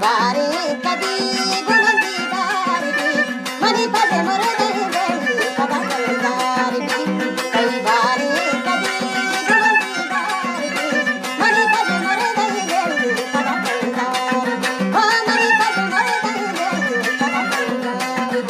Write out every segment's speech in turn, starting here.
बारे कधी गुणवंती दारी मनी पदे मुरदे वेळी कदा कळदारी कई बारे कधी गुणवंती दारी मनी पदे मुरदे वेळी कदा कळदारी हो मनी पदे मुरदे वेळी कदा कळदारी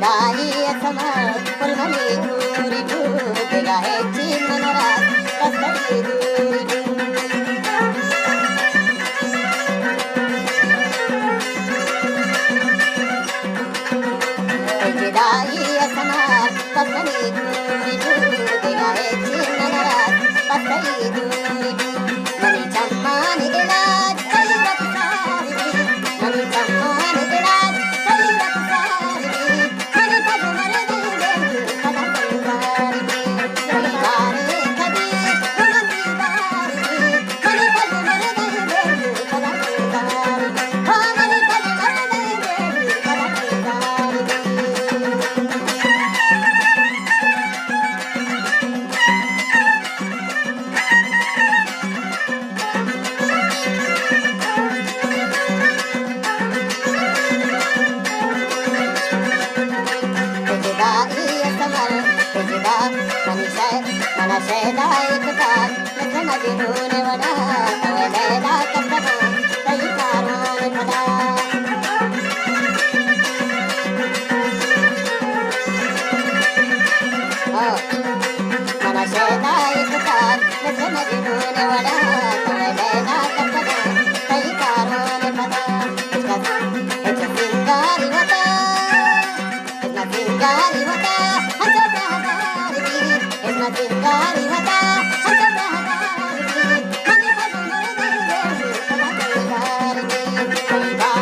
दाई असमर फुलमणी दूरी दूर आहे चीन मनोरात कसली दूरी दाई असमर कसली दूरी दूर आहे चीन मनोरात कसली दूरी मनी चम्मानी इलाज कई रखसारी मनी चम्मानी इलाज कई रखसारी मनी पद मरदे वेळी कदा कळदारी कई बारे कधी गुणवंती दारी मनी पद मरदे वेळी कदा कळदारी हो मनी पद मरदे वेळी कदा कळदारी मनशेदा एकता नजमजी होने वडा तवलेदा कपड़ा कई कारों पदा मनशेदा एकता नजमजी होने वडा तवलेदा कपड़ा कई कारों पदा इतना सिंगारी होता इतना सिंगारी होता अच्छा हमारी इतना सिंगारी होता अच्छा हमारी मनी पद मरदे वेळी कदा कळदारी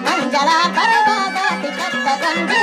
मंजला परवादा तिकट गंगे